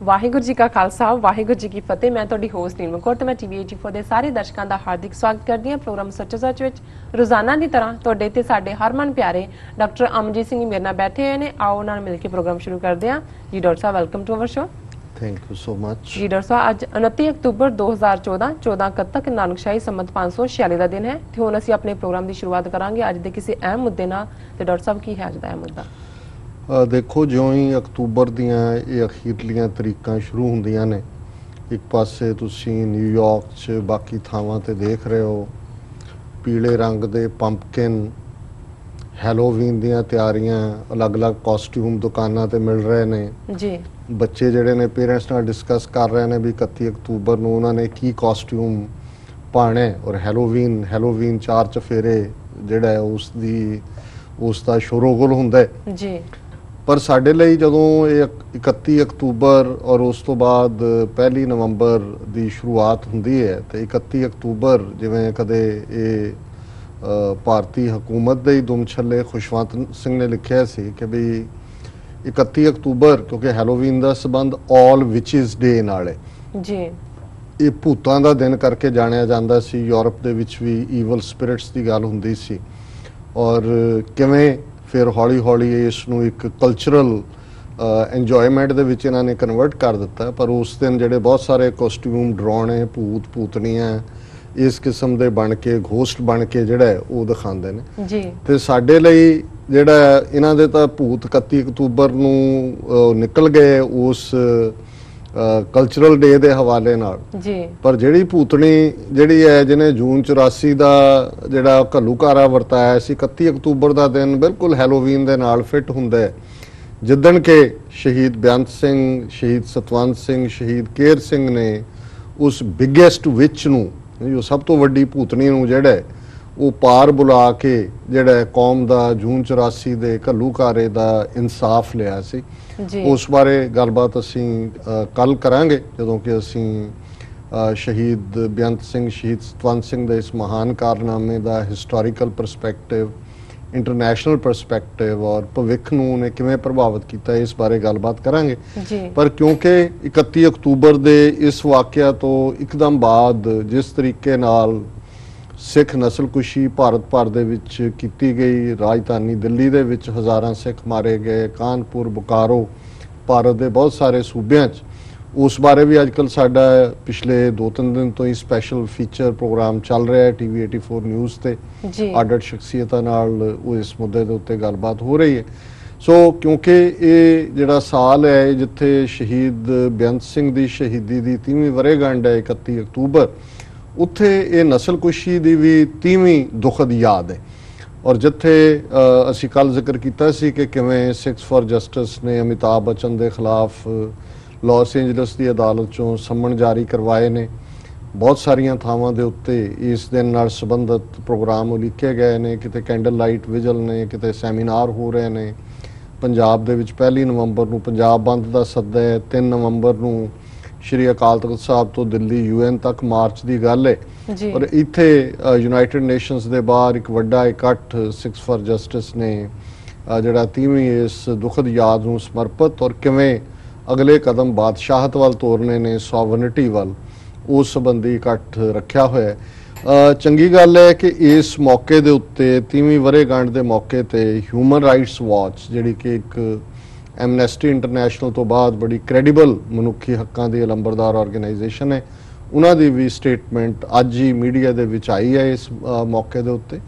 ਵਾਹਿਗੁਰੂ ਜੀ ਕਾ ਖਾਲਸਾ ਵਾਹਿਗੁਰੂ ਜੀ ਕੀ ਫਤਿਹ। ਮੈਂ ਤੁਹਾਡੀ ਹੋਸਟ ਨੀਲਮ ਕੌਰ ਤੇ ਮੈਂ ਟੀਵੀ 84 ਦੇ ਸਾਰੇ ਦਰਸ਼ਕਾਂ ਦਾ ਹਾਰਦਿਕ ਸਵਾਗਤ ਕਰਦੀ ਹਾਂ ਪ੍ਰੋਗਰਾਮ ਸੱਚੋ ਸੱਚ ਵਿੱਚ। ਰੋਜ਼ਾਨਾ ਦੀ ਤਰ੍ਹਾਂ ਤੁਹਾਡੇ ਤੇ ਸਾਡੇ ਹਰਮਨ ਪਿਆਰੇ ਡਾਕਟਰ ਅਮਰਜੀਤ ਸਿੰਘ ਮੇਰੇ ਨਾਲ ਬੈਠੇ ਹੋਏ ਨੇ। ਆਓ ਨਾਲ ਮਿਲ ਕੇ ਪ੍ਰੋਗਰਾਮ ਸ਼ੁਰੂ ਕਰਦੇ ਹਾਂ। ਜੀ ਡਾਕਟਰ ਸਾਹਿਬ, welcome to our show. Thank you so much. ਜੀ ਡਾਕਟਰ ਸਾਹਿਬ, ਅੱਜ 29 ਅਕਤੂਬਰ 2014 14 ਕੱਤਕ ਨਾਨਕਸ਼ਾਹੀ ਸੰਮਤ 546 ਦਾ ਦਿਨ ਹੈ ਤੇ ਹੁਣ ਅਸੀਂ ਆਪਣੇ ਪ੍ਰੋਗਰਾਮ ਦੀ ਸ਼ੁਰੂਆਤ ਕਰਾਂਗੇ ਅੱਜ ਦੇ ਕਿਸੇ ਅਹਿਮ ਮੁੱਦੇ ਨਾਲ। ਤੇ ਡਾਕਟਰ ਸਾਹਿਬ, ਕੀ ਹੈ ਅੱਜ ਦਾ ਅਹਿਮ ਮੁੱਦਾ? ਦੇਖੋ, ਜਿਉਂ ਹੀ ਅਕਤੂਬਰ ਦੀਆਂ ਇਹ ਅਖੀਰਲੀਆਂ ਤਰੀਕਾਂ ਸ਼ੁਰੂ ਹੁੰਦੀਆਂ ਨੇ, ਇੱਕ ਪਾਸੇ ਤੁਸੀਂ ਨਿਊਯਾਰਕ 'ਚ ਬਾਕੀ ਥਾਵਾਂ 'ਤੇ ਦੇਖ ਰਹੇ ਹੋ ਪੀਲੇ ਰੰਗ ਦੇ ਪੰਪਕਿਨ, ਹੈਲੋਵੀਨ ਦੀਆਂ ਤਿਆਰੀਆਂ, ਅਲੱਗ-ਅਲੱਗ ਕਾਸਟਿਊਮ ਦੁਕਾਨਾਂ 'ਤੇ ਮਿਲ ਰਹੇ ਨੇ ਜੀ। ਬੱਚੇ ਜਿਹੜੇ ਨੇ ਪੇਰੈਂਟਸ ਨਾਲ ਡਿਸਕਸ ਕਰ ਰਹੇ ਨੇ ਵੀ 31 ਅਕਤੂਬਰ ਨੂੰ ਉਹਨਾਂ ਨੇ ਕੀ ਕਾਸਟਿਊਮ ਪਾਉਣਾ, ਔਰ ਹੈਲੋਵੀਨ 4 ਚਫੇਰੇ ਜਿਹੜਾ ਹੈ ਉਸ ਦਾ ਸ਼ੋਰੋਗੁਲ ਹੁੰਦਾ ਜੀ। ਪਰ ਸਾਡੇ ਲਈ ਜਦੋਂ ਇਹ 31 ਅਕਤੂਬਰ ਔਰ ਉਸ ਤੋਂ ਬਾਅਦ 1 ਨਵੰਬਰ ਦੀ ਸ਼ੁਰੂਆਤ ਹੁੰਦੀ ਹੈ ਤੇ 31 ਅਕਤੂਬਰ ਜਿਵੇਂ ਕਦੇ ਇਹ ਭਾਰਤੀ ਹਕੂਮਤ ਦੇ ਹੀ ਦੁਮਛੱਲੇ ਖੁਸ਼ਵੰਤ ਸਿੰਘ ਨੇ ਲਿਖਿਆ ਸੀ ਕਿ ਵੀ 31 ਅਕਤੂਬਰ ਕਿਉਂਕਿ ਹੈਲੋਵੀਨ ਦਾ ਸੰਬੰਧ ਆਲ ਵਿਚਿਸ ਡੇ ਨਾਲ ਹੈ ਜੀ। ਇਹ ਭੂਤਾਂ ਦਾ ਦਿਨ ਕਰਕੇ ਜਾਣਿਆ ਜਾਂਦਾ ਸੀ। ਯੂਰਪ ਦੇ ਵਿੱਚ ਵੀ ਈਵਲ ਸਪਿਰਿਟਸ ਦੀ ਗੱਲ ਹੁੰਦੀ ਸੀ ਔਰ ਕਿਵੇਂ ਫਿਰ ਹੌਲੀ ਹੌਲੀ ਇਸ ਨੂੰ ਇੱਕ ਕਲਚਰਲ ਇੰਜੋਇਮੈਂਟ ਦੇ ਵਿੱਚ ਇਹਨਾਂ ਨੇ ਕਨਵਰਟ ਕਰ ਦਿੱਤਾ। ਪਰ ਉਸ ਦਿਨ ਜਿਹੜੇ ਬਹੁਤ ਸਾਰੇ ਕੋਸਟਿਊਮ, ਡਰਾਉਣੇ, ਭੂਤ ਭੂਤਨੀਆਂ ਇਸ ਕਿਸਮ ਦੇ ਬਣ ਕੇ, ਘੋਸਟ ਬਣ ਕੇ ਜਿਹੜਾ ਉਹ ਦਿਖਾਉਂਦੇ ਨੇ ਜੀ। ਤੇ ਸਾਡੇ ਲਈ ਜਿਹੜਾ ਇਹਨਾਂ ਦੇ ਤਾਂ ਭੂਤ 31 ਅਕਤੂਬਰ ਨੂੰ ਨਿਕਲ ਗਏ ਉਸ ਕਲਚਰਲ ਡੇ ਦੇ ਹਵਾਲੇ ਨਾਲ ਜੀ। ਪਰ ਜਿਹੜੀ ਭੂਤਣੀ ਜਿਹੜੀ ਹੈ ਜਿਹਨੇ ਜੂਨ 84 ਦਾ ਜਿਹੜਾ ਘੱਲੂਘਾਰਾ ਵਰਤਾਇਆ ਸੀ, 31 ਅਕਤੂਬਰ ਦਾ ਦਿਨ ਬਿਲਕੁਲ ਹੈਲੋਵੀਨ ਦੇ ਨਾਲ ਫਿੱਟ ਹੁੰਦਾ ਹੈ। ਜਿੱਦਣ ਕਿ ਸ਼ਹੀਦ ਬੇਅੰਤ ਸਿੰਘ, ਸ਼ਹੀਦ ਸਤਵੰਤ ਸਿੰਘ, ਸ਼ਹੀਦ ਕੇਰ ਸਿੰਘ ਨੇ ਉਸ ਬਿਗੇਸਟ ਵਿਚ ਨੂੰ, ਜੋ ਸਭ ਤੋਂ ਵੱਡੀ ਭੂਤਣੀ ਨੂੰ ਜਿਹੜਾ ਉਹ ਪਾਰ ਬੁਲਾ ਕੇ ਜਿਹੜਾ ਕੌਮ ਦਾ ਜੂਨ 84 ਦੇ ਘੱਲੂਘਾਰੇ ਦਾ ਇਨਸਾਫ ਲਿਆ ਸੀ। ਉਸ ਬਾਰੇ ਗੱਲਬਾਤ ਅਸੀਂ ਕੱਲ ਕਰਾਂਗੇ ਜਦੋਂ ਕਿ ਅਸੀਂ ਸ਼ਹੀਦ ਬੇਅੰਤ ਸਿੰਘ, ਸ਼ਹੀਦ ਸਤਵੰਤ ਸਿੰਘ ਦੇ ਇਸ ਮਹਾਨ ਕਾਰਨਾਮੇ ਦਾ ਹਿਸਟੋਰੀਕਲ ਪਰਸਪੈਕਟਿਵ, ਇੰਟਰਨੈਸ਼ਨਲ ਪਰਸਪੈਕਟਿਵ ਔਰ ਭਵਿੱਖ ਨੂੰ ਉਹਨੇ ਕਿਵੇਂ ਪ੍ਰਭਾਵਿਤ ਕੀਤਾ, ਇਸ ਬਾਰੇ ਗੱਲਬਾਤ ਕਰਾਂਗੇ। ਪਰ ਕਿਉਂਕਿ 31 ਅਕਤੂਬਰ ਦੇ ਇਸ ਵਾਕਿਆ ਤੋਂ ਇੱਕਦਮ ਬਾਅਦ ਜਿਸ ਤਰੀਕੇ ਨਾਲ ਸਿੱਖ ਨਸਲਕੁਸ਼ੀ ਭਾਰਤ ਭਰ ਦੇ ਵਿੱਚ ਕੀਤੀ ਗਈ, ਰਾਜਧਾਨੀ ਦਿੱਲੀ ਦੇ ਵਿੱਚ ਹਜ਼ਾਰਾਂ ਸਿੱਖ ਮਾਰੇ ਗਏ, ਕਾਨਪੁਰ, ਬੋਕਾਰੋ, ਭਾਰਤ ਦੇ ਬਹੁਤ ਸਾਰੇ ਸੂਬਿਆਂ 'ਚ, ਉਸ ਬਾਰੇ ਵੀ ਅੱਜਕੱਲ੍ਹ ਸਾਡਾ ਪਿਛਲੇ 2-3 ਦਿਨ ਤੋਂ ਹੀ ਸਪੈਸ਼ਲ ਫੀਚਰ ਪ੍ਰੋਗਰਾਮ ਚੱਲ ਰਿਹਾ ਹੈ ਟੀਵੀ 84 ਨਿਊਜ਼ ਤੇ। ਅੱਡ-ਅੱਡ ਸ਼ਖਸੀਅਤਾਂ ਨਾਲ ਉਹ ਇਸ ਮੁੱਦੇ ਦੇ ਉੱਤੇ ਗੱਲਬਾਤ ਹੋ ਰਹੀ ਹੈ। ਸੋ ਕਿਉਂਕਿ ਇਹ ਜਿਹੜਾ ਸਾਲ ਹੈ ਜਿੱਥੇ ਸ਼ਹੀਦ ਬੇਅੰਤ ਸਿੰਘ ਦੀ ਸ਼ਹੀਦੀ ਦੀ 30ਵੀਂ ਵਰ੍ਹੇਗੰਢ ਹੈ 31 ਅਕਤੂਬਰ, ਉੱਥੇ ਇਹ ਨਸਲਕੁਸ਼ੀ ਦੀ ਵੀ 30ਵੀਂ ਦੁਖਦ ਯਾਦ ਹੈ। ਔਰ ਜਿੱਥੇ ਅਸੀਂ ਕੱਲ ਜ਼ਿਕਰ ਕੀਤਾ ਸੀ ਕਿ ਕਿਵੇਂ ਸਿਕਸ ਫॉर ਜਸਟਿਸ ਨੇ ਅਮਿਤਾਭ ਬੱਚਨ ਦੇ ਖਿਲਾਫ ਲਾਸ ਏਂਜਲਸ ਦੀ ਅਦਾਲਤ 'ਚੋਂ ਸੰਮਨ ਜਾਰੀ ਕਰਵਾਏ ਨੇ, ਬਹੁਤ ਸਾਰੀਆਂ ਥਾਵਾਂ ਦੇ ਉੱਤੇ ਇਸ ਦਿਨ ਨਾਲ ਸੰਬੰਧਿਤ ਪ੍ਰੋਗਰਾਮ ਉਲੀਕੇ ਗਏ ਨੇ, ਕਿਤੇ ਕੈਂਡਲ ਲਾਈਟ ਵਿਜਲ ਨੇ, ਕਿਤੇ ਸੈਮੀਨਾਰ ਹੋ ਰਹੇ ਨੇ। ਪੰਜਾਬ ਦੇ ਵਿੱਚ 1 ਨਵੰਬਰ ਨੂੰ ਪੰਜਾਬ ਬੰਦ ਦਾ ਸੱਦਾ ਹੈ, 3 ਨਵੰਬਰ ਨੂੰ ਸ਼੍ਰੀ ਅਕਾਲ ਤਖਤ ਸਾਹਿਬ ਤੋਂ ਦਿੱਲੀ UN ਤੱਕ ਮਾਰਚ ਦੀ ਗੱਲ ਹੈ। ਔਰ ਇੱਥੇ ਯੂਨਾਈਟਿਡ ਨੇਸ਼ਨਸ ਦੇ ਬਾਹਰ ਇੱਕ ਵੱਡਾ ਇਕੱਠ ਸਿਕਸ ਫॉर ਜਸਟਿਸ ਨੇ ਜਿਹੜਾ 30ਵੀਂ ਇਸ ਦੁਖਦ ਯਾਦ ਨੂੰ ਸਮਰਪਿਤ ਔਰ ਕਿਵੇਂ ਅਗਲੇ ਕਦਮ ਬਾਦਸ਼ਾਹਤ ਵੱਲ ਤੋਰਨੇ ਨੇ, ਸੋਵਰਨਿਟੀ ਵੱਲ, ਉਸ ਸੰਬੰਧੀ ਇਕੱਠ ਰੱਖਿਆ ਹੋਇਆ ਹੈ। ਚੰਗੀ ਗੱਲ ਹੈ ਕਿ ਇਸ ਮੌਕੇ ਦੇ ਉੱਤੇ 30ਵੀਂ ਵਰ੍ਹੇਗੰਢ ਦੇ ਮੌਕੇ ਤੇ ਹਿਊਮਨ ਰਾਈਟਸ ਵਾਚ, ਜਿਹੜੀ ਕਿ ਇੱਕ ਐਮਨੈਸਟੀ ਇੰਟਰਨੈਸ਼ਨਲ ਤੋਂ ਬਾਅਦ ਬੜੀ ਕ੍ਰੈਡੀਬਲ ਮਨੁੱਖੀ ਹੱਕਾਂ ਦੀ ਲੰਬਰਦਾਰ ਆਰਗੇਨਾਈਜੇਸ਼ਨ ਹੈ, ਉਹਨਾਂ ਦੀ ਵੀ ਸਟੇਟਮੈਂਟ ਅੱਜ ਹੀ ਮੀਡੀਆ ਦੇ ਵਿੱਚ ਆਈ ਹੈ ਇਸ ਮੌਕੇ ਦੇ ਉੱਤੇ।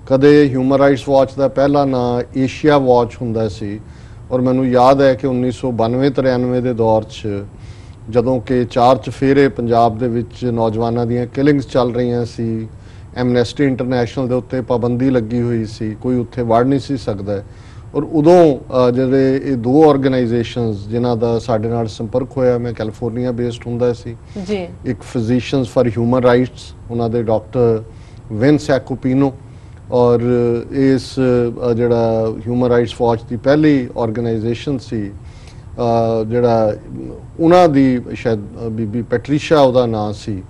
ਕਦੇ ਹਿਊਮਨ ਰਾਈਟਸ ਵਾਚ ਦਾ ਪਹਿਲਾ ਨਾਂ ਏਸ਼ੀਆ ਵਾਚ ਹੁੰਦਾ ਸੀ ਔਰ ਮੈਨੂੰ ਯਾਦ ਹੈ ਕਿ 1992-93 ਦੇ ਦੌਰ 'ਚ ਜਦੋਂ ਕਿ 4 ਚਫੇਰੇ ਪੰਜਾਬ ਦੇ ਵਿੱਚ ਨੌਜਵਾਨਾਂ ਦੀਆਂ ਕਿਲਿੰਗਸ ਚੱਲ ਰਹੀਆਂ ਸੀ, ਐਮਨੈਸਟੀ ਇੰਟਰਨੈਸ਼ਨਲ ਦੇ ਉੱਤੇ ਪਾਬੰਦੀ ਲੱਗੀ ਹੋਈ ਸੀ, ਕੋਈ ਉੱਥੇ ਵੜ ਨਹੀਂ ਸੀ ਸਕਦਾ। ਔਰ ਉਦੋਂ ਜਿਹੜੇ ਇਹ 2 ਆਰਗੇਨਾਈਜੇਸ਼ਨਸ ਜਿਨ੍ਹਾਂ ਦਾ ਸਾਡੇ ਨਾਲ ਸੰਪਰਕ ਹੋਇਆ, ਮੈਂ ਕੈਲੀਫੋਰਨੀਆ ਬੇਸਡ ਹੁੰਦਾ ਸੀ ਜੀ, ਇੱਕ ਫਿਜ਼ੀਸ਼ੀਅਨਸ ਫਾਰ ਹਿਊਮਨ ਰਾਈਟਸ, ਉਹਨਾਂ ਦੇ ਡਾਕਟਰ ਵਿੰਸ ਐਕੋਪੀਨੋ, ਔਰ ਇਸ ਜਿਹੜਾ ਹਿਊਮਨ ਰਾਈਟਸ ਵਾਚ ਦੀ ਪਹਿਲੀ ਆਰਗੇਨਾਈਜੇਸ਼ਨ ਸੀ ਜਿਹੜਾ ਉਹਨਾਂ ਦੀ ਸ਼ਾਇਦ ਬੀਬੀ ਪੈਟਰੀਸ਼ਾ ਉਹਦਾ ਨਾਂ ਸੀ,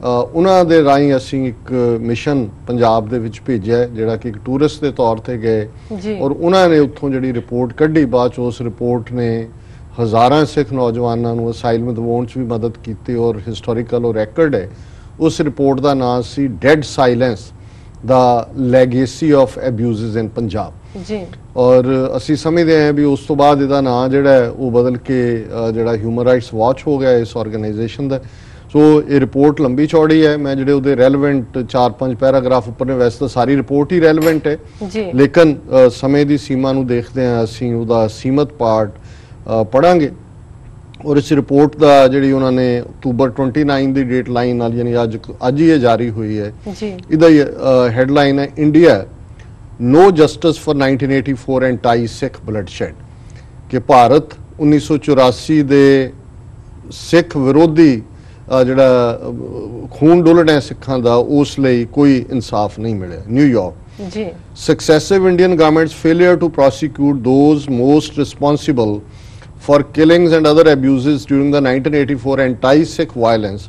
ਉਹਨਾਂ ਦੇ ਰਾਹੀਂ ਅਸੀਂ ਇੱਕ ਮਿਸ਼ਨ ਪੰਜਾਬ ਦੇ ਵਿੱਚ ਭੇਜਿਆ ਜਿਹੜਾ ਕਿ ਇੱਕ ਟੂਰਿਸਟ ਦੇ ਤੌਰ ਤੇ ਗਏ ਔਰ ਉਹਨਾਂ ਨੇ ਉੱਥੋਂ ਜਿਹੜੀ ਰਿਪੋਰਟ ਕੱਢੀ, ਬਾਅਦ 'ਚ ਉਸ ਰਿਪੋਰਟ ਨੇ ਹਜ਼ਾਰਾਂ ਸਿੱਖ ਨੌਜਵਾਨਾਂ ਨੂੰ ਅਸਾਈਲਮ ਦਿਵਾਉਣ 'ਚ ਵੀ ਮਦਦ ਕੀਤੀ ਔਰ ਹਿਸਟੋਰੀਕਲ ਉਹ ਰੈਕਰਡ ਹੈ। ਉਸ ਰਿਪੋਰਟ ਦਾ ਨਾਮ ਸੀ dead silence the legacy of abuses in Punjab ਜੀ। ਔਰ ਅਸੀਂ ਸਮਝਦੇ ਹਾਂ ਵੀ ਉਸ ਤੋਂ ਬਾਅਦ ਇਹਦਾ ਨਾਮ ਜਿਹੜਾ ਹੈ ਉਹ ਬਦਲ ਕੇ ਜਿਹੜਾ ਹਿਊਮਨ ਰਾਈਟਸ ਵਾਚ ਹੋ ਗਿਆ ਇਸ ਆਰਗੇਨਾਈਜੇਸ਼ਨ ਦਾ। ਸੋ ਇਹ ਰਿਪੋਰਟ ਲੰਬੀ ਚੌੜੀ ਹੈ। ਮੈਂ ਜਿਹੜੇ ਉਹਦੇ ਰੈਲੇਵੈਂਟ 4-5 ਪੈਰਾਗ੍ਰਾਫ ਉੱਪਰ ਨੇ, ਵੈਸੇ ਤਾਂ ਸਾਰੀ ਰਿਪੋਰਟ ਹੀ ਰੈਲੇਵੈਂਟ ਹੈ ਲੇਕਿਨ ਸਮੇਂ ਦੀ ਸੀਮਾ ਨੂੰ ਦੇਖਦੇ ਹਾਂ ਅਸੀਂ ਉਹਦਾ ਸੀਮਤ ਪਾਰਟ ਪੜਾਂਗੇ। ਔਰ ਇਸ ਰਿਪੋਰਟ ਦਾ ਜਿਹੜੀ ਉਹਨਾਂ ਨੇ ਅਕਤੂਬਰ 29 ਦੀ ਡੇਟ ਲਾਈਨ ਨਾਲ ਯਾਨੀ ਅੱਜ ਹੀ ਇਹ ਜਾਰੀ ਹੋਈ ਹੈ ਜੀ। ਇਹਦਾ ਹੈਡਲਾਈਨ ਹੈ India no justice for 1984 anti Sikh bloodshed, ਕਿ ਭਾਰਤ 1984 ਦੇ ਸਿੱਖ ਵਿਰੋਧੀ ਜਿਹੜਾ ਖੂਨ ਡੁੱਲਣਾ ਸਿੱਖਾਂ ਦਾ ਉਸ ਲਈ ਕੋਈ ਇਨਸਾਫ ਨਹੀਂ ਮਿਲਿਆ। ਨਿਊਯਾਰਕ ਜੀ। Successive Indian government's failure to prosecute those most responsible for killings and other abuses during the 1984 anti-Sikh violence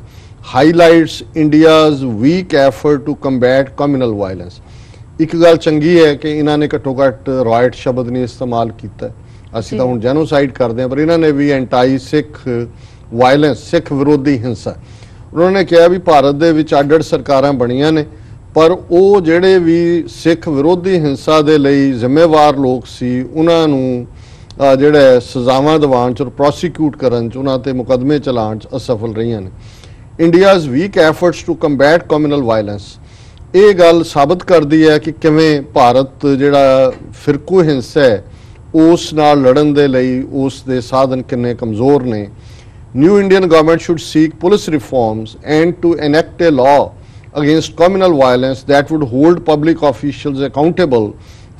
highlights India's weak effort to combat communal violence। ਇੱਕ ਗੱਲ ਚੰਗੀ ਹੈ ਕਿ ਇਹਨਾਂ ਨੇ ਘੱਟੋ ਘੱਟ ਰਾਇਟ ਸ਼ਬਦ ਨਹੀਂ ਇਸਤੇਮਾਲ ਕੀਤਾ। ਅਸੀਂ ਤਾਂ ਹੁਣ ਜੈਨੋਸਾਈਡ ਕਰਦੇ ਹਾਂ, ਪਰ ਇਹਨਾਂ ਨੇ ਵੀ ਐਂਟੀ ਸਿੱਖ ਵਾਇਲੈਂਸ, ਸਿੱਖ ਵਿਰੋਧੀ ਹਿੰਸਾ, ਉਹਨਾਂ ਨੇ ਕਿਹਾ ਵੀ ਭਾਰਤ ਦੇ ਵਿੱਚ ਅੱਡ-ਅੱਡ ਸਰਕਾਰਾਂ ਬਣੀਆਂ ਨੇ ਪਰ ਉਹ ਜਿਹੜੇ ਵੀ ਸਿੱਖ ਵਿਰੋਧੀ ਹਿੰਸਾ ਦੇ ਲਈ ਜ਼ਿੰਮੇਵਾਰ ਲੋਕ ਸੀ ਉਹਨਾਂ ਨੂੰ ਜਿਹੜਾ ਸਜ਼ਾਵਾਂ ਦਿਵਾਉਣ 'ਚ, ਪ੍ਰੋਸੀਕਿਊਟ ਕਰਨ 'ਚ, ਉਹਨਾਂ ਤੇ ਮੁਕੱਦਮੇ ਚਲਾਉਣ 'ਚ ਅਸਫਲ ਰਹੀਆਂ ਨੇ। India's weak efforts to combat communal violence ਇਹ ਗੱਲ ਸਾਬਤ ਕਰਦੀ ਹੈ ਕਿ ਕਿਵੇਂ ਭਾਰਤ ਜਿਹੜਾ ਫਿਰਕੂ ਹਿੰਸਾ ਹੈ ਉਸ ਨਾਲ ਲੜਨ ਦੇ ਲਈ ਉਸ ਦੇ ਸਾਧਨ ਕਿੰਨੇ ਕਮਜ਼ੋਰ ਨੇ। New Indian government should seek police reforms and to enact a law against communal violence that would hold public officials accountable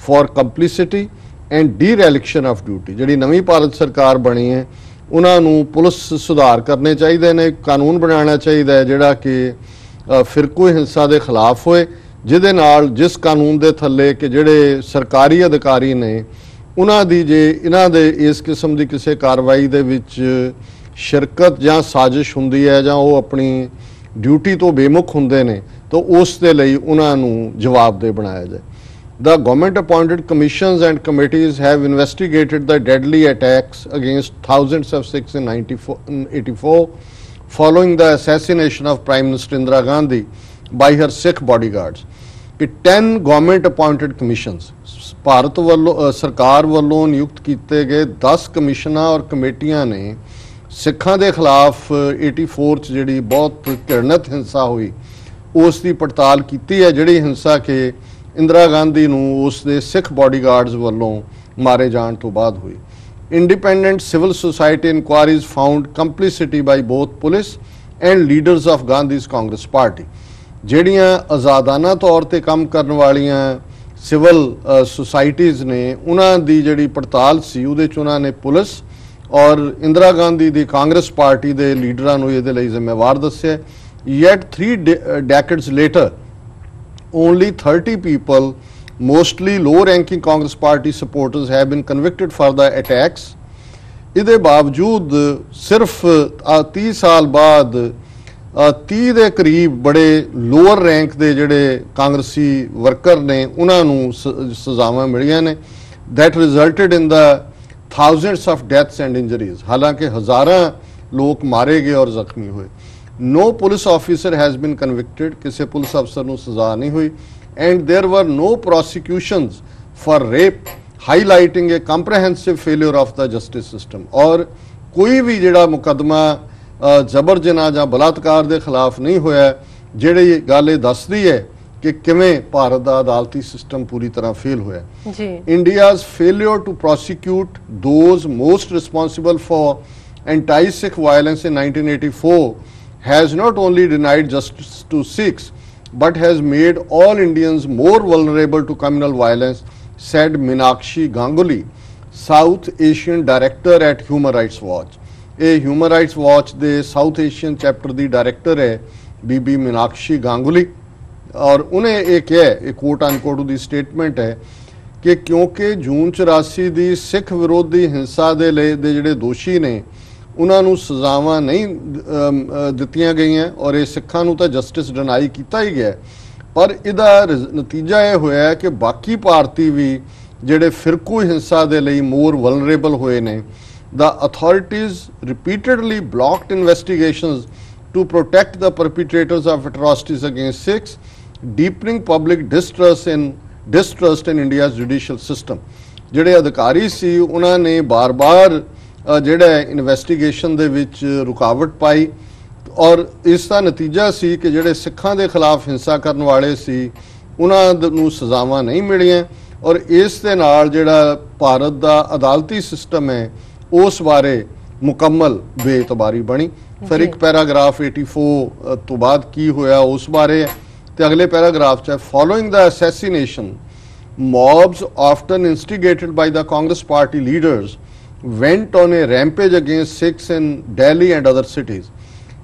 for complicity and dereliction of duty। ਜਿਹੜੀ ਨਵੀਂ ਭਾਰਤ ਸਰਕਾਰ ਬਣੀ ਹੈ ਉਹਨਾਂ ਨੂੰ ਪੁਲਿਸ ਸੁਧਾਰ ਕਰਨੇ ਚਾਹੀਦੇ ਨੇ, ਕਾਨੂੰਨ ਬਣਾਉਣਾ ਚਾਹੀਦਾ ਹੈ ਜਿਹੜਾ ਕਿ ਫਿਰਕੂ ਹਿੰਸਾ ਦੇ ਖਿਲਾਫ ਹੋਏ, ਜਿਹਦੇ ਨਾਲ ਜਿਸ ਕਾਨੂੰਨ ਦੇ ਥੱਲੇ ਕਿ ਜਿਹੜੇ ਸਰਕਾਰੀ ਅਧਿਕਾਰੀ ਨੇ ਉਹਨਾਂ ਦੀ ਜੇ ਇਹਨਾਂ ਦੇ ਇਸ ਕਿਸਮ ਦੀ ਕਿਸੇ ਕਾਰਵਾਈ ਦੇ ਵਿੱਚ ਸ਼ਿਰਕਤ ਜਾਂ ਸਾਜ਼ਿਸ਼ ਹੁੰਦੀ ਹੈ ਜਾਂ ਉਹ ਆਪਣੀ ਡਿਊਟੀ ਤੋਂ ਬੇਮੁਖ ਹੁੰਦੇ ਨੇ ਤਾਂ ਉਸ ਦੇ ਲਈ ਉਹਨਾਂ ਨੂੰ ਜਵਾਬਦੇਹ ਬਣਾਇਆ ਜਾਏ। The government appointed commissions and committees have investigated the deadly attacks against thousands of Sikhs in 1984 following the assassination of Prime Minister Indira Gandhi by her Sikh bodyguards। 10 government appointed commissions, Bharat ਵੱਲੋਂ ਸਰਕਾਰ ਵੱਲੋਂ ਨਿਯੁਕਤ ਕੀਤੇ ਗਏ 10 ਕਮਿਸ਼ਨਾਂ ਔਰ ਕਮੇਟੀਆਂ ਨੇ ਸਿੱਖਾਂ ਦੇ ਖਿਲਾਫ 84 'ਚ ਜਿਹੜੀ ਬਹੁਤ ਘਿਰਣਤ ਹਿੰਸਾ ਹੋਈ ਉਸ ਦੀ ਪੜਤਾਲ ਕੀਤੀ ਹੈ, ਜਿਹੜੀ ਹਿੰਸਾ ਕਿ ਇੰਦਰਾ ਗਾਂਧੀ ਨੂੰ ਉਸ ਦੇ ਸਿੱਖ ਬਾਡੀਗਾਰਡਸ ਵੱਲੋਂ ਮਾਰੇ ਜਾਣ ਤੋਂ ਬਾਅਦ ਹੋਈ। Independent civil society inquiries found complicity by both police and leaders of Gandhi's Congress party. ਜਿਹੜੀਆਂ ਆਜ਼ਾਦਾਨਾ ਤੌਰ ਤੇ ਕੰਮ ਕਰਨ ਵਾਲੀਆਂ ਸਿਵਲ ਸੁਸਾਇਟੀਜ਼ ਨੇ ਉਹਨਾਂ ਦੀ ਜਿਹੜੀ ਪੜਤਾਲ ਸੀ ਉਹਦੇ 'ਚ ਉਹਨਾਂ ਨੇ ਪੁਲਿਸ ਔਰ ਇੰਦਰਾ ਗਾਂਧੀ ਦੀ ਕਾਂਗਰਸ ਪਾਰਟੀ ਦੇ ਲੀਡਰਾਂ ਨੂੰ ਇਹਦੇ ਲਈ ਜ਼ਿੰਮੇਵਾਰ ਦੱਸਿਆ। Yet 3 decades later, only 30 people, mostly low-ranking Congress party supporters, have been convicted for the attacks। ਇਹਦੇ ਬਾਵਜੂਦ ਸਿਰਫ 30 ਸਾਲ ਬਾਅਦ 30 ਦੇ ਕਰੀਬ ਬੜੇ ਲੋਅਰ ਰੈਂਕ ਦੇ ਜਿਹੜੇ ਕਾਂਗਰਸੀ ਵਰਕਰ ਨੇ ਉਹਨਾਂ ਨੂੰ ਸਜ਼ਾਵਾਂ ਮਿਲੀਆਂ ਨੇ। That resulted in the thousands of deaths and injuries। ਹਾਲਾਂਕਿ ਹਜ਼ਾਰਾਂ ਲੋਕ ਮਾਰੇ ਗਏ ਔਰ ਜ਼ਖਮੀ ਹੋਏ। No police officer has been convicted, ਕਿਸੇ ਪੁਲਿਸ ਅਫਸਰ ਨੂੰ ਸਜ਼ਾ ਨਹੀਂ ਹੋਈ। And there were no prosecutions for rape, highlighting a comprehensive failure of the justice system। ਔਰ ਕੋਈ ਵੀ ਜਿਹੜਾ ਮੁਕੱਦਮਾ ਜ਼ਬਰ ਜਨਾਹ ਜਾਂ ਬਲਾਤਕਾਰ ਦੇ ਖਿਲਾਫ ਨਹੀਂ ਹੋਇਆ, ਜਿਹੜੀ ਗੱਲ ਇਹ ਦੱਸਦੀ ਹੈ ਕਿ ਕਿਵੇਂ ਭਾਰਤ ਦਾ ਅਦਾਲਤੀ ਸਿਸਟਮ ਪੂਰੀ ਤਰ੍ਹਾਂ ਫੇਲ ਹੋਇਆ ਜੀ। India's failure to prosecute those most responsible for anti-Sikh violence in 1984 has not only denied justice to Sikhs but has made all Indians more vulnerable to communal violence, said Meenakshi Ganguly, South Asian Director at Human Rights Watch। ਇਹ Human Rights Watch ਦੇ South Asian chapter ਦੀ director ਹੈ ਬੀਬੀ ਮੀਨਾਕਸ਼ੀ ਗਾਂਗੁਲੀ ਔਰ ਉਹਨੇ ਇਹ ਕਿਹਾ, ਇਹ ਕੋਟ ਅਨਕੋਟ ਦੀ statement ਹੈ ਕਿ ਕਿਉਂਕਿ ਜੂਨ 84 ਦੀ ਸਿੱਖ ਵਿਰੋਧੀ ਹਿੰਸਾ ਦੇ ਲਈ ਦੇ ਜਿਹੜੇ ਦੋਸ਼ੀ ਨੇ ਉਹਨਾਂ ਨੂੰ ਸਜ਼ਾਵਾਂ ਨਹੀਂ ਦਿੱਤੀਆਂ ਗਈਆਂ ਔਰ ਇਹ ਸਿੱਖਾਂ ਨੂੰ ਤਾਂ ਜਸਟਿਸ ਡਿਨਾਈ ਕੀਤਾ ਹੀ ਗਿਆ, ਪਰ ਇਹਦਾ ਨਤੀਜਾ ਇਹ ਹੋਇਆ ਕਿ ਬਾਕੀ ਭਾਰਤੀ ਵੀ ਜਿਹੜੇ ਫਿਰਕੂ ਹਿੰਸਾ ਦੇ ਲਈ ਮੋਰ ਵਲਨਰੇਬਲ ਹੋਏ ਨੇ the authorities repeatedly blocked investigations to protect the perpetrators of atrocities against Sikhs, deepening public distrust in India's judicial system. ਜਿਹੜੇ ਅਧਿਕਾਰੀ ਸੀ ਉਹਨਾਂ ਨੇ ਬਾਰ-ਬਾਰ ਜਿਹੜਾ ਇਨਵੈਸਟੀਗੇਸ਼ਨ ਦੇ ਵਿੱਚ ਰੁਕਾਵਟ ਪਾਈ ਔਰ ਇਸ ਦਾ ਨਤੀਜਾ ਸੀ ਕਿ ਜਿਹੜੇ ਸਿੱਖਾਂ ਦੇ ਖਿਲਾਫ ਹਿੰਸਾ ਕਰਨ ਵਾਲੇ ਸੀ ਉਹਨਾਂ ਨੂੰ ਸਜ਼ਾਵਾਂ ਨਹੀਂ ਮਿਲੀਆਂ ਔਰ ਇਸ ਦੇ ਨਾਲ ਜਿਹੜਾ ਭਾਰਤ ਦਾ ਅਦਾਲਤੀ ਸਿਸਟਮ ਹੈ ਉਸ ਬਾਰੇ ਮੁਕੰਮਲ ਬੇਇਤਬਾਰੀ ਬਣੀ। ਫਿਰ ਇੱਕ ਪੈਰਾਗ੍ਰਾਫ 84 ਤੋਂ ਬਾਅਦ ਕੀ ਹੋਇਆ ਉਸ ਬਾਰੇ ਤੇ ਅਗਲੇ ਪੈਰਾਗ੍ਰਾਫ 'ਚ following the assassination mobs often instigated by the Congress party leaders went on a rampage against Sikhs in Delhi and other cities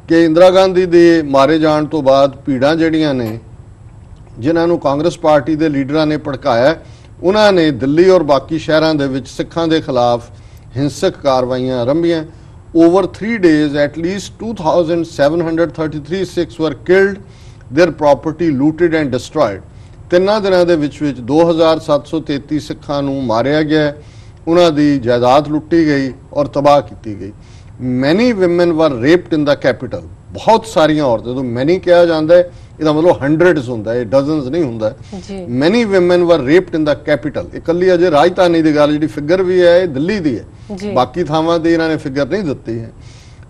ਕਿ ਇੰਦਰਾ ਗਾਂਧੀ ਦੇ ਮਾਰੇ ਜਾਣ ਤੋਂ ਬਾਅਦ ਭੀੜਾਂ ਜਿਹੜੀਆਂ ਨੇ ਜਿਨ੍ਹਾਂ ਨੂੰ ਕਾਂਗਰਸ ਪਾਰਟੀ ਦੇ ਲੀਡਰਾਂ ਨੇ ਭੜਕਾਇਆ ਉਹਨਾਂ ਨੇ ਦਿੱਲੀ ਔਰ ਬਾਕੀ ਸ਼ਹਿਰਾਂ ਦੇ ਵਿੱਚ ਸਿੱਖਾਂ ਦੇ ਖਿਲਾਫ ਹਿੰਸਕ ਕਾਰਵਾਈਆਂ ਆਰੰਭੀਆਂ। Over 3 days at least 2,733 Sikhs were killed, their property looted and destroyed। ਤਿੰਨਾਂ ਦਿਨਾਂ ਦੇ ਵਿੱਚ 2733 ਸਿੱਖਾਂ ਨੂੰ ਮਾਰਿਆ ਗਿਆ, ਉਹਨਾਂ ਦੀ ਜਾਇਦਾਦ ਲੁੱਟੀ ਗਈ ਔਰ ਤਬਾਹ ਕੀਤੀ ਗਈ। ਮੈਨੀ ਵਿਮਨ ਵਰ ਰੇਪਡ ਇਨ ਦਾ ਕੈਪੀਟਲ, ਬਹੁਤ ਸਾਰੀਆਂ ਔਰਤਾਂ, ਜਦੋਂ ਮੈਨੀ ਕਿਹਾ ਜਾਂਦਾ ਹੈ ਇਹਦਾ ਮਤਲਬ ਹੰਡਰਡਸ ਹੁੰਦਾ ਹੈ, ਡਜ਼ਨਸ ਨਹੀਂ ਹੁੰਦਾ। ਮੈਨੀ ਵਿਮਨ ਵਰ ਰੇਪਡ ਇਨ ਦਾ ਕੈਪੀਟਲ, ਇਕੱਲੀ ਅਜੇ ਰਾਜਧਾਨੀ ਦੀ ਗੱਲ ਜਿਹੜੀ ਫਿਗਰ ਵੀ ਹੈ ਇਹ ਦਿੱਲੀ ਦੀ ਹੈ, ਬਾਕੀ ਥਾਵਾਂ ਦੀ ਇਹਨਾਂ ਨੇ ਫਿਗਰ ਨਹੀਂ ਦਿੱਤੀ ਹੈ।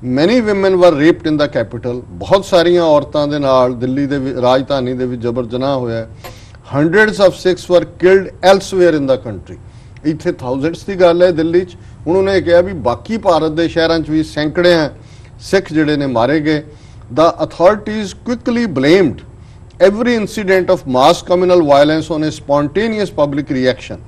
ਮੈਨੀ ਵਿਮਨ ਵਰ ਰੇਪਡ ਇਨ ਦਾ ਕੈਪੀਟਲ, ਬਹੁਤ ਸਾਰੀਆਂ ਔਰਤਾਂ ਦੇ ਨਾਲ ਦਿੱਲੀ ਦੇ ਰਾਜਧਾਨੀ ਦੇ ਵਿੱਚ ਜਬਰ ਜਨਾਹ ਹੋਇਆ। Hundreds of Sikhs were killed elsewhere in the country, ਇੱਥੇ ਥਾਊਜ਼ੈਂਡਸ ਦੀ ਗੱਲ ਹੈ ਦਿੱਲੀ 'ਚ। ਹੁਣ ਉਹਨੇ ਕਿਹਾ ਵੀ ਬਾਕੀ ਭਾਰਤ ਦੇ ਸ਼ਹਿਰਾਂ 'ਚ ਵੀ ਸੈਂਕੜਿਆਂ ਸਿੱਖ ਜਿਹੜੇ ਨੇ ਮਾਰੇ ਗਏ। The authorities quickly blamed every incident of mass communal violence on a spontaneous public reaction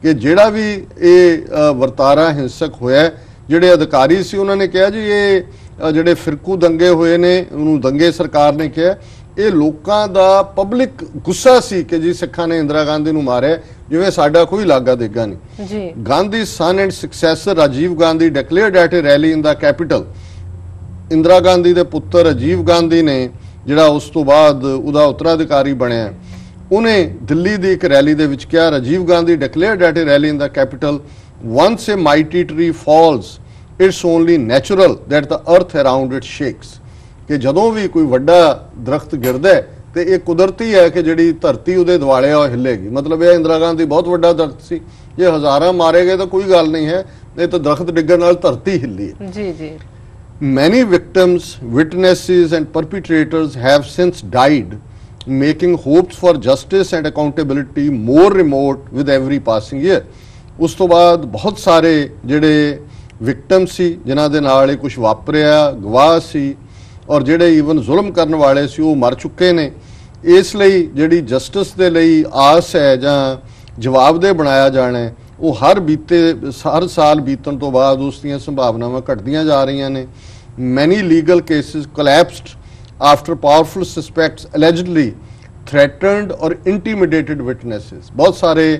ਕਿ ਜਿਹੜਾ ਵੀ ਇਹ ਵਰਤਾਰਾ ਹਿੰਸਕ ਹੋਇਆ, ਜਿਹੜੇ ਅਧਿਕਾਰੀ ਸੀ ਉਹਨਾਂ ਨੇ ਕਿਹਾ ਜੀ ਇਹ ਜਿਹੜੇ ਫਿਰਕੂ ਦੰਗੇ ਹੋਏ ਨੇ ਉਹਨੂੰ ਦੰਗੇ ਸਰਕਾਰ ਨੇ ਕਿਹਾ ਇਹ ਲੋਕਾਂ ਦਾ ਪਬਲਿਕ ਗੁੱਸਾ ਸੀ ਕਿ ਜੀ ਸਿੱਖਾਂ ਨੇ ਇੰਦਰਾ ਗਾਂਧੀ ਨੂੰ ਮਾਰਿਆ, ਜਿਵੇਂ ਸਾਡਾ ਕੋਈ ਲਾਗਾ ਦੇਗਾ ਨਹੀਂ ਜੀ। Gandhi son and successor Rajiv Gandhi declared at a rally in the capital, Indira Gandhi ਦੇ ਪੁੱਤਰ ਰਾਜੀਵ ਗਾਂਧੀ ਨੇ ਜਿਹੜਾ ਉਸ ਤੋਂ ਬਾਅਦ ਉਹਦਾ ਉੱਤਰਾਧਿਕਾਰੀ ਬਣਿਆ, ਉਹਨੇ ਦਿੱਲੀ ਦੀ ਇੱਕ ਰੈਲੀ ਦੇ ਵਿੱਚ ਕਿਹਾ, Rajiv Gandhi declared at a rally in the capital, once a mighty tree falls it's only natural that the earth around it shakes ਕਿ ਜਦੋਂ ਵੀ ਕੋਈ ਵੱਡਾ ਦਰਖਤ ਗਿਰਦਾ ਤੇ ਇਹ ਕੁਦਰਤੀ ਹੈ ਕਿ ਜਿਹੜੀ ਧਰਤੀ ਉਹਦੇ ਦੁਆਲੇ ਆ ਉਹ ਹਿੱਲੇਗੀ। ਮਤਲਬ ਇਹ ਇੰਦਰਾ ਗਾਂਧੀ ਬਹੁਤ ਵੱਡਾ ਦਰਖਤ ਸੀ, ਜੇ ਹਜ਼ਾਰਾਂ ਮਾਰੇ ਗਏ ਤਾਂ ਕੋਈ ਗੱਲ ਨਹੀਂ ਹੈ, ਇਹ ਤਾਂ ਦਰਖਤ ਡਿੱਗਣ ਨਾਲ ਧਰਤੀ ਹਿੱਲੀ ਹੈ। ਜੀ ਜੀ। Many victims, witnesses and perpetrators have since died, making hopes for justice and accountability more remote with every passing year। ਉਸ ਤੋਂ ਬਾਅਦ ਬਹੁਤ ਸਾਰੇ ਜਿਹੜੇ ਵਿਕਟਮ ਸੀ ਜਿਨ੍ਹਾਂ ਦੇ ਨਾਲ ਇਹ ਕੁਝ ਵਾਪਰਿਆ, ਗਵਾਹ ਸੀ ਔਰ ਜਿਹੜੇ ਈਵਨ ਜ਼ੁਲਮ ਕਰਨ ਵਾਲੇ ਸੀ ਉਹ ਮਰ ਚੁੱਕੇ ਨੇ। ਇਸ ਲਈ ਜਿਹੜੀ ਜਸਟਿਸ ਦੇ ਲਈ ਆਸ ਹੈ ਜਾਂ ਜਵਾਬਦੇਹ ਬਣਾਇਆ ਜਾਣਾ ਉਹ ਹਰ ਸਾਲ ਬੀਤਣ ਤੋਂ ਬਾਅਦ ਉਸ ਦੀਆਂ ਸੰਭਾਵਨਾਵਾਂ ਘਟਦੀਆਂ ਜਾ ਰਹੀਆਂ ਨੇ। Many legal cases collapsed after powerful suspects allegedly threatened or intimidated ਵਿਟਨੈਸਿਸ। ਬਹੁਤ ਸਾਰੇ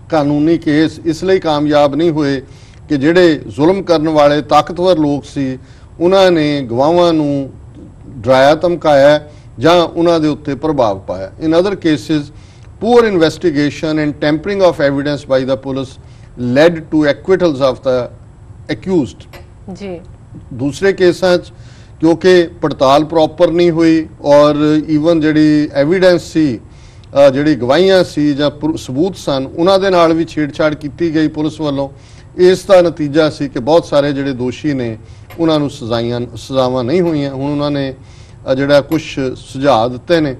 ਕਾਨੂੰਨੀ ਕੇਸ ਇਸ ਲਈ ਕਾਮਯਾਬ ਨਹੀਂ ਹੋਏ ਕਿ ਜਿਹੜੇ ਜ਼ੁਲਮ ਕਰਨ ਵਾਲੇ ਤਾਕਤਵਰ ਲੋਕ ਸੀ ਉਹਨਾਂ ਨੇ ਗਵਾਹਾਂ ਨੂੰ ਡਰਾਇਆ ਧਮਕਾਇਆ ਜਾਂ ਉਹਨਾਂ ਦੇ ਉੱਤੇ ਪ੍ਰਭਾਵ ਪਾਇਆ। In other cases poor investigation and tampering of evidence by the police led to acquittals of the accused. ਜੀ ਦੂਸਰੇ ਕੇਸਾਂ 'ਚ ਕਿਉਂਕਿ ਪੜਤਾਲ ਪ੍ਰੋਪਰ ਨਹੀਂ ਹੋਈ ਔਰ ਈਵਨ ਜਿਹੜੀ ਐਵੀਡੈਂਸ ਸੀ, ਜਿਹੜੀ ਗਵਾਹੀਆਂ ਸੀ ਜਾਂ ਸਬੂਤ ਸਨ, ਉਹਨਾਂ ਦੇ ਨਾਲ ਵੀ ਛੇੜਛਾੜ ਕੀਤੀ ਗਈ ਪੁਲਿਸ ਵੱਲੋਂ। ਇਸ ਦਾ ਨਤੀਜਾ ਸੀ ਕਿ ਬਹੁਤ ਸਾਰੇ ਜਿਹੜੇ ਦੋਸ਼ੀ ਨੇ ਉਹਨਾਂ ਨੂੰ ਸਜ਼ਾਵਾਂ ਨਹੀਂ ਹੋਈਆਂ। ਹੁਣ ਉਹਨਾਂ ਨੇ ਜਿਹੜਾ ਕੁਝ ਸੁਝਾਅ ਦਿੱਤੇ ਨੇ।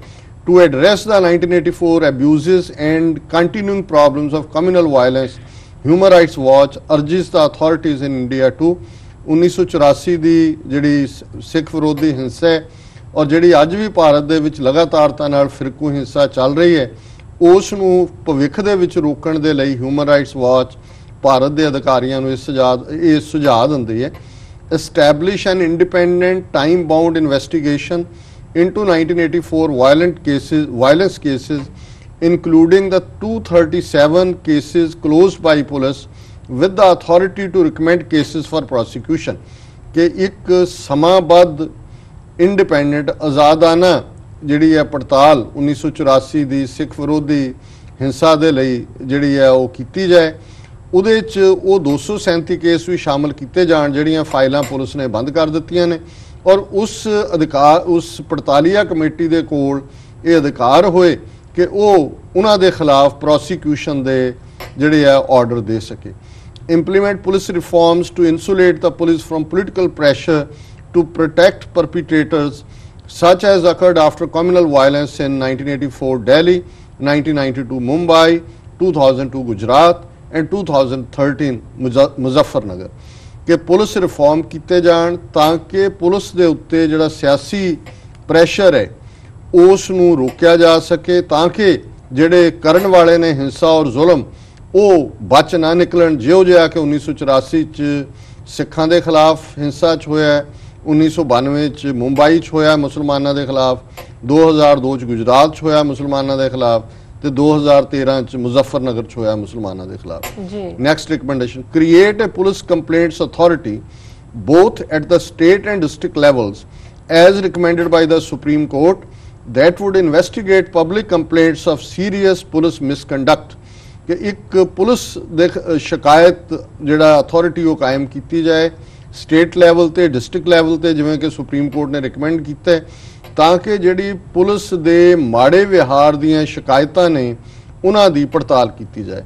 To address the 1984 abuses and continuing problems of communal violence, Human Rights Watch urges the authorities in India to 1984 ਦੀ ਜਿਹੜੀ ਸਿੱਖ ਵਿਰੋਧੀ ਹਿੰਸਾ ਹੈ ਔਰ ਜਿਹੜੀ ਅੱਜ ਵੀ ਭਾਰਤ ਦੇ ਵਿੱਚ ਲਗਾਤਾਰਤਾ ਨਾਲ ਫਿਰਕੂ ਹਿੰਸਾ ਚੱਲ ਰਹੀ ਹੈ ਉਸ ਨੂੰ ਭਵਿੱਖ ਦੇ ਵਿੱਚ ਰੋਕਣ ਦੇ ਲਈ ਹਿਊਮਨ ਰਾਈਟਸ ਵਾਚ ਭਾਰਤ ਦੇ ਅਧਿਕਾਰੀਆਂ ਨੂੰ ਇਹ ਸੁਝਾਅ ਦਿੰਦੀ ਹੈ। Establish an independent time-bound investigation into 1984 violence cases, including the 237 cases closed by police, with the authority to recommend cases for prosecution। कि एक समाबद्ध इंडिपेंडेंट आज़ादाना जिहड़ी है पड़ताल 1984 दी सिख विरोधी हिंसा दे लई जिहड़ी है वो कीती जाए ਉਹਦੇ 'ਚ ਉਹ 237 ਕੇਸ ਵੀ ਸ਼ਾਮਲ ਕੀਤੇ ਜਾਣ ਜਿਹੜੀਆਂ ਫਾਈਲਾਂ ਪੁਲਿਸ ਨੇ ਬੰਦ ਕਰ ਦਿੱਤੀਆਂ ਨੇ ਔਰ ਉਸ ਪੜਤਾਲੀਆ ਕਮੇਟੀ ਦੇ ਕੋਲ ਇਹ ਅਧਿਕਾਰ ਹੋਏ ਕਿ ਉਹ ਉਹਨਾਂ ਦੇ ਖਿਲਾਫ ਪ੍ਰੋਸੀਕਿਊਸ਼ਨ ਦੇ ਜਿਹੜੇ ਆ ਆਰਡਰ ਦੇ ਸਕੇ। implement police reforms to insulate the police from political pressure to protect perpetrators such as occurred after communal violence in 1984 Delhi, 1992 Mumbai, 2002 Gujarat and 2013 Muzaffarnagar ਕਿ ਪੁਲਿਸ ਰਿਫਾਰਮ ਕੀਤੇ ਜਾਣ ਤਾਂ ਕਿ ਪੁਲਿਸ ਦੇ ਉੱਤੇ ਜਿਹੜਾ ਸਿਆਸੀ ਪ੍ਰੈਸ਼ਰ ਹੈ ਉਸ ਨੂੰ ਰੋਕਿਆ ਜਾ ਸਕੇ ਤਾਂ ਕਿ ਜਿਹੜੇ ਕਰਨ ਵਾਲੇ ਨੇ ਹਿੰਸਾ ਔਰ ਜ਼ੁਲਮ ਉਹ ਬਚ ਨਾ ਨਿਕਲਣ। ਜਿਉਂ ਜਿਹਾ ਕਿ 1984 ਚ ਸਿੱਖਾਂ ਦੇ ਖਿਲਾਫ ਹਿੰਸਾ ਚ ਹੋਇਆ, 1992 ਚ ਮੁੰਬਈ ਚ ਹੋਇਆ ਮੁਸਲਮਾਨਾਂ ਦੇ ਖਿਲਾਫ, 2002 ਚ ਗੁਜਰਾਤ ਚ ਹੋਇਆ ਮੁਸਲਮਾਨਾਂ ਦੇ ਖਿਲਾਫ ਤੇ 2013 ਚ ਮੁਜ਼ੱਫਰਨਗਰ ਚ ਹੋਇਆ ਮੁਸਲਮਾਨਾਂ ਦੇ ਖਿਲਾਫ। Next recommendation, create a police complaints authority both at the state and district levels as recommended by the Supreme Court that would investigate public complaints of serious police misconduct। कि एक पुलिस दे शिकायत जिहड़ा अथॉरिटी वो कायम की जाए state level ते district level ते जिवें कि सुप्रीम कोर्ट ने रिकमेंड किया है ताकि जिहड़ी पुलिस दे माड़े व्यवहार दीयां शिकायतां ने उन्हां दी पड़ताल की जाए।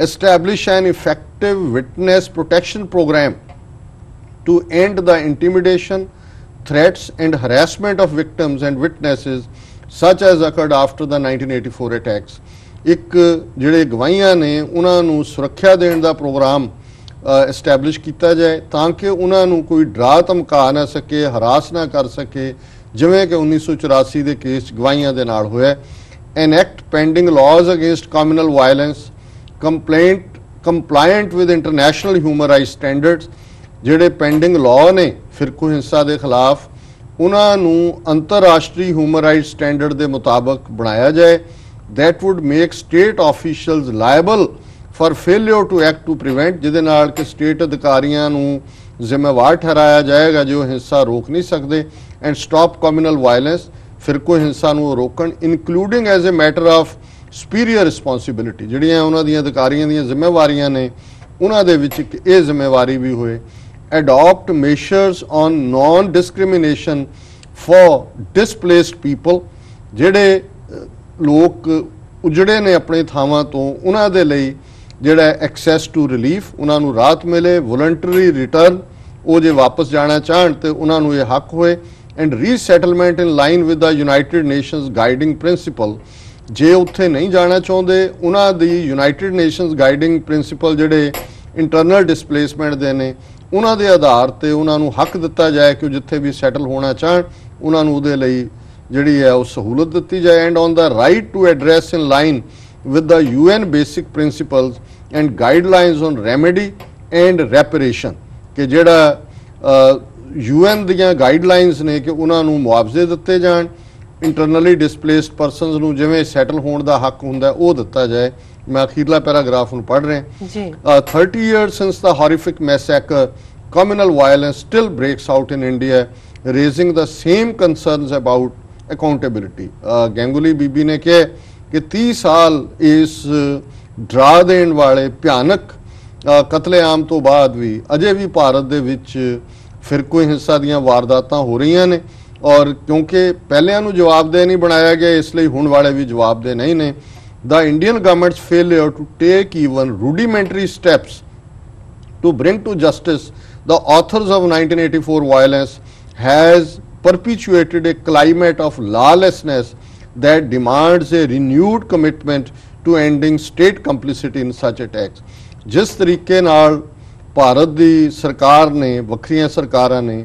Establish an effective witness protection program to end the intimidation, threats and harassment of victims and witnesses such as occurred after the 1984 attacks। एक ਜਿਹੜੇ ਗਵਾਹੀਆਂ ਨੇ ਉਹਨਾਂ ਨੂੰ ਸੁਰੱਖਿਆ ਦੇਣ ਦਾ ਪ੍ਰੋਗਰਾਮ ਐਸਟੈਬਲਿਸ਼ ਕੀਤਾ ਜਾਏ ਤਾਂ ਕਿ ਉਹਨਾਂ ਨੂੰ ਕੋਈ ਡਰਾ ਧਮਕਾ ਨਾ ਸਕੇ, ਹਰਾਸ ਨਾ ਕਰ ਸਕੇ ਜਿਵੇਂ ਕਿ 1984 ਦੇ ਕੇਸ ਗਵਾਹੀਆਂ ਦੇ ਨਾਲ ਹੋਇਆ। enact pending laws against communal violence compliant with international human rights standards। ਜਿਹੜੇ ਪੈਂਡਿੰਗ ਲਾਅ ਨੇ ਫਿਰਕੂ ਹਿੰਸਾ ਦੇ ਖਿਲਾਫ ਉਹਨਾਂ ਨੂੰ ਅੰਤਰਰਾਸ਼ਟਰੀ ਹਿਊਮਨ ਰਾਈਟਸ ਸਟੈਂਡਰਡ ਦੇ ਮੁਤਾਬਕ ਬਣਾਇਆ ਜਾਏ। that would make state officials liable for failure to act to prevent, ਜਿਹਦੇ ਨਾਲ ਕਿ ਸਟੇਟ ਅਧਿਕਾਰੀਆਂ ਨੂੰ ਜ਼ਿੰਮੇਵਾਰ ਠਹਿਰਾਇਆ ਜਾਏਗਾ ਜੋ ਹਿੰਸਾ ਰੋਕ ਨਹੀਂ ਸਕਦੇ। and stop communal violence, ਫਿਰਕੂ ਹਿੰਸਾ ਨੂੰ ਰੋਕਣ including as a matter of superior responsibility। ਜਿਹੜੀਆਂ ਉਹਨਾਂ ਦੀਆਂ ਅਧਿਕਾਰੀਆਂ ਦੀਆਂ ਜ਼ਿੰਮੇਵਾਰੀਆਂ ਨੇ ਉਹਨਾਂ ਦੇ ਵਿੱਚ ਇੱਕ ਇਹ ਜ਼ਿੰਮੇਵਾਰੀ ਵੀ ਹੋਏ। adopt measures on non-discrimination for displaced people। ਜਿਹੜੇ ਲੋਕ ਉਜੜੇ ਨੇ ਆਪਣੇ ਥਾਵਾਂ ਤੋਂ ਉਹਨਾਂ ਦੇ ਲਈ ਜਿਹੜਾ ਐਕਸੈਸ ਟੂ ਰਿਲੀਫ ਉਹਨਾਂ ਨੂੰ ਰਾਹਤ ਮਿਲੇ, ਵੋਲੰਟਰੀ ਰਿਟਰਨ ਉਹ ਜੇ ਵਾਪਸ ਜਾਣਾ ਚਾਹਣ ਤੇ ਉਹਨਾਂ ਨੂੰ ਇਹ ਹੱਕ ਹੋਏ। And ਰੀਸੈਟਲਮੈਂਟ in line with the United nations guiding principal, ਜੇ ਉੱਥੇ ਨਹੀਂ ਜਾਣਾ ਚਾਹੁੰਦੇ ਉਹਨਾਂ ਦੀ ਯੂਨਾਈਟਿਡ ਨੇਸ਼ਨਸ ਗਾਈਡਿੰਗ ਪ੍ਰਿੰਸੀਪਲ ਜਿਹੜੇ ਇੰਟਰਨਲ ਡਿਸਪਲੇਸਮੈਂਟ ਦੇ ਨੇ ਉਹਨਾਂ ਦੇ ਆਧਾਰ ਤੇ ਉਹਨਾਂ ਨੂੰ ਹੱਕ ਦਿੱਤਾ ਜਾਏ ਕਿ ਉਹ ਜਿੱਥੇ ਵੀ ਸੈਟਲ ਹੋਣਾ ਚਾਹਣ ਉਹਨਾਂ ਨੂੰ ਉਹਦੇ ਲਈ ਜਿਹੜੀ ਹੈ ਉਹ ਸਹੂਲਤ ਦਿੱਤੀ ਜਾਏ। And on the right to address in line with the UN basic principles and guidelines on remedy and reparation, ਕਿ ਜਿਹੜਾ UN ਦੀਆਂ ਗਾਈਡਲਾਈਨਸ ਨੇ ਕਿ ਉਹਨਾਂ ਨੂੰ ਮੁਆਵਜ਼ੇ ਦਿੱਤੇ ਜਾਣ, ਇੰਟਰਨਲੀ ਡਿਸਪਲੇਸਡ ਪਰਸਨਸ ਨੂੰ ਜਿਵੇਂ ਸੈਟਲ ਹੋਣ ਦਾ ਹੱਕ ਹੁੰਦਾ ਉਹ ਦਿੱਤਾ ਜਾਏ। मैं अखीरला पैराग्राफ ਨੂੰ पढ़ रहे। 30 years since the horrific massacre, communal violence still breaks out in India, raising the same concerns about accountability। ਗੈਂਗੂਲੀ ਬੀਬੀ ਨੇ ਕਿਹਾ ਕਿ 30 ਸਾਲ ਇਸ ਡਰਾ ਦੇਣ ਵਾਲੇ ਭਿਆਨਕ ਕਤਲੇਆਮ ਤੋਂ ਬਾਅਦ ਵੀ ਅਜੇ ਵੀ ਭਾਰਤ ਦੇ ਵਿੱਚ ਫਿਰਕੂ ਹਿੰਸਾ ਦੀਆਂ ਵਾਰਦਾਤਾਂ ਹੋ ਰਹੀਆਂ ਨੇ ਔਰ ਕਿਉਂਕਿ ਪਹਿਲਿਆਂ ਨੂੰ ਜਵਾਬਦੇਹ ਨਹੀਂ ਬਣਾਇਆ ਗਿਆ ਇਸ ਲਈ ਹੁਣ ਵਾਲੇ ਵੀ ਜਵਾਬਦੇਹ ਨਹੀਂ ਨੇ। The Indian government's failure to take even rudimentary steps to bring to justice the authors of 1984 violence has perpetuated a climate of lawlessness that demands a renewed commitment to ending state complicity in such attacks। जिस तरीके नाल भारत दी सरकार ने वक्रियां सरकारां ने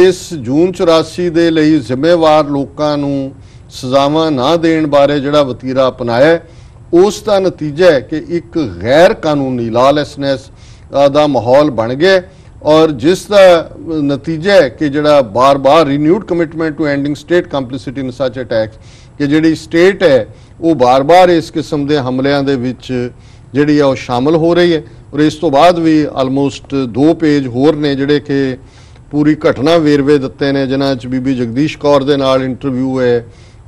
इस जून 84 ਦੇ ਲਈ ਜ਼ਿੰਮੇਵਾਰ ਲੋਕਾਂ ਨੂੰ ਸਜ਼ਾਵਾਂ ਨਾ ਦੇਣ ਬਾਰੇ ਜਿਹੜਾ ਵਤੀਰਾ ਅਪਣਾਇਆ ਉਸ ਦਾ ਨਤੀਜਾ ਹੈ ਕਿ ਇੱਕ ਗੈਰ ਕਾਨੂੰਨੀ ਲਾਲੈਸਨੈਸ ਦਾ ਮਾਹੌਲ ਬਣ ਗਿਆ ਔਰ ਜਿਸ ਦਾ ਨਤੀਜਾ ਹੈ ਕਿ ਜਿਹੜਾ ਬਾਰ-ਬਾਰ ਰੀਨਿਊਡ ਕਮਿਟਮੈਂਟ ਟੂ ਐਂਡਿੰਗ ਸਟੇਟ ਕੰਪਲਿਸਿਟੀ ਇਨ ਸੱਚ ਅਟੈਕਸ, ਕਿ ਜਿਹੜੀ ਸਟੇਟ ਹੈ ਉਹ ਬਾਰ-ਬਾਰ ਇਸ ਕਿਸਮ ਦੇ ਹਮਲਿਆਂ ਦੇ ਵਿੱਚ ਜਿਹੜੀ ਆ ਉਹ ਸ਼ਾਮਲ ਹੋ ਰਹੀ ਹੈ। ਔਰ ਇਸ ਤੋਂ ਬਾਅਦ ਵੀ ਆਲਮੋਸਟ 2 ਪੇਜ ਹੋਰ ਨੇ ਜਿਹੜੇ ਕਿ ਪੂਰੀ ਘਟਨਾ ਵੇਰਵੇ ਦਿੱਤੇ ਨੇ ਜਿਨ੍ਹਾਂ 'ਚ ਬੀਬੀ ਜਗਦੀਸ਼ ਕੌਰ ਦੇ ਨਾਲ ਇੰਟਰਵਿਊ ਹੈ,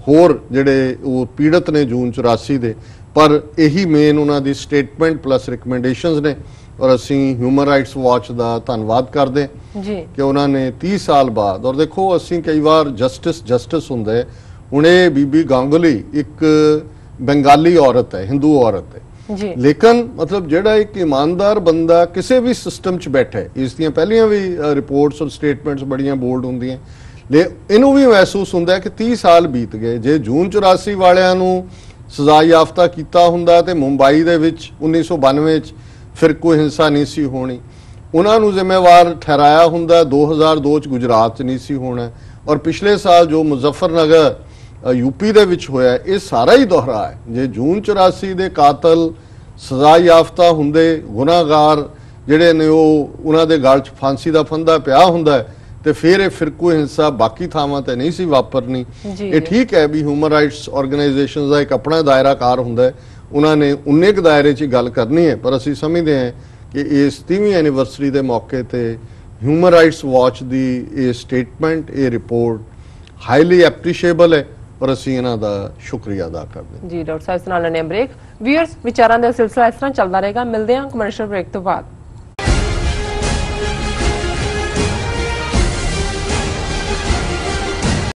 ਹੋਰ ਜਿਹੜੇ ਉਹ ਪੀੜਤ ਨੇ ਜੂਨ 84 ਦੇ ਪਰ ਇਹੀ ਮੇਨ ਉਹਨਾਂ ਦੀ ਸਟੇਟਮੈਂਟ ਪਲੱਸ ਰਿਕਮੈਂਡੇਸ਼ਨਸ ਨੇ। ਔਰ ਅਸੀਂ ਹਿਊਮਨ ਰਾਈਟਸ ਵਾਚ ਦਾ ਧੰਨਵਾਦ ਕਰਦੇ ਜੀ ਕਿ ਉਹਨਾਂ ਨੇ 30 ਸਾਲ ਬਾਅਦ, ਔਰ ਦੇਖੋ ਅਸੀਂ ਕਈ ਵਾਰ ਜਸਟਿਸ ਹੁੰਦਾ ਹੈ, ਹੁਣ ਇਹ ਬੀਬੀ ਗਾਂਗੁਲੀ ਇੱਕ ਬੰਗਾਲੀ ਔਰਤ ਹੈ, ਹਿੰਦੂ ਔਰਤ ਹੈ ਜੀ, ਲੇਕਿਨ ਮਤਲਬ ਜਿਹੜਾ ਇੱਕ ਇਮਾਨਦਾਰ ਬੰਦਾ ਕਿਸੇ ਵੀ ਸਿਸਟਮ 'ਚ ਬੈਠੇ, ਇਸ ਦੀਆਂ ਪਹਿਲੀਆਂ ਵੀ ਰਿਪੋਰਟਸ ਔਰ ਸਟੇਟਮੈਂਟਸ ਬੜੀਆਂ ਬੋਲਡ ਹੁੰਦੀਆਂ, ਇਹਨੂੰ ਵੀ ਮਹਿਸੂਸ ਹੁੰਦਾ ਕਿ 30 ਸਾਲ ਬੀਤ ਗਏ। ਜੇ ਜੂਨ 84 ਵਾਲਿਆਂ ਨੂੰ ਸਜ਼ਾ ਯਾਫਤਾ ਕੀਤਾ ਹੁੰਦਾ ਤੇ ਮੁੰਬਈ ਦੇ ਵਿੱਚ 1992 'ਚ ਫਿਰ ਕੋਈ ਹਿੰਸਾ ਨਹੀਂ ਸੀ ਹੋਣੀ, ਉਹਨਾਂ ਨੂੰ ਜ਼ਿੰਮੇਵਾਰ ਠਹਿਰਾਇਆ ਹੁੰਦਾ 2002 'ਚ ਗੁਜਰਾਤ 'ਚ ਨਹੀਂ ਸੀ ਹੋਣਾ, ਔਰ ਪਿਛਲੇ ਸਾਲ ਜੋ ਮੁਜ਼ੱਫਰਨਗਰ यूपी ਦੇ ਵਿੱਚ ਹੋਇਆ ਇਹ ਸਾਰਾ ਹੀ ਦੁਹਰਾ ਹੈ। ਜੇ ਜੂਨ 84 ਦੇ ਕਾਤਲ ਸਜ਼ਾ ਯਾਫਤਾ ਹੁੰਦੇ, ਗੁਨਾਹਗਾਰ ਜਿਹੜੇ ਨੇ ਉਹ ਉਹਨਾਂ ਦੇ ਗਲ 'ਚ ਫਾਂਸੀ ਦਾ ਫੰਦਾ ਪਿਆ ਹੁੰਦਾ ਤੇ ਫਿਰ ਇਹ ਫਿਰਕੂ ਹਿੰਸਾ ਬਾਕੀ ਥਾਵਾਂ ਤੇ ਨਹੀਂ ਸੀ ਵਾਪਰਨੀ। ਇਹ ਠੀਕ ਹੈ ਵੀ ਹਿਊਮਨ ਰਾਈਟਸ ਆਰਗੇਨਾਈਜੇਸ਼ਨਸ ਦਾ ਇੱਕ ਆਪਣਾ ਦਾਇਰਾਕਾਰ ਹੁੰਦਾ ਹੈ, ਉਹਨਾਂ ਨੇ ਉਨੇ ਕੁ ਦਾਇਰੇ 'ਚ ਗੱਲ ਕਰਨੀ ਹੈ, ਪਰ ਅਸੀਂ ਸਮਝਦੇ ਹਾਂ ਕਿ ਇਸ 30ਵੀਂ ਐਨੀਵਰਸਰੀ ਦੇ ਮੌਕੇ ਤੇ ਹਿਊਮਨ ਰਾਈਟਸ ਵਾਚ ਦੀ ਇਹ ਸਟੇਟਮੈਂਟ, ਇਹ ਰਿਪੋਰਟ ਹਾਈਲੀ ਐਪਰੀਸ਼ੀਏਬਲ ਹੈ ਔਰ ਅਸੀਂ ਇਹਨਾਂ ਦਾ ਸ਼ੁਕਰੀਆ ਅਦਾ ਕਰਦੇ ਹਾਂ। ਜੀ ਡਾਕਟਰ ਸਾਹਿਬ, ਇਸ ਨਾਲ ਲੈਣੇ ਬ੍ਰੇਕ। ਵੀਅਰਸ, ਵਿਚਾਰਾਂ ਦਾ ਸਿਲਸਿਲਾ ਇਸ ਤਰ੍ਹਾਂ ਚੱਲਦਾ ਰਹੇਗਾ। ਮਿਲਦੇ ਹਾਂ ਕਮਰਸ਼ੀਅਲ ਬ੍ਰੇਕ ਤੋਂ ਬਾਅਦ।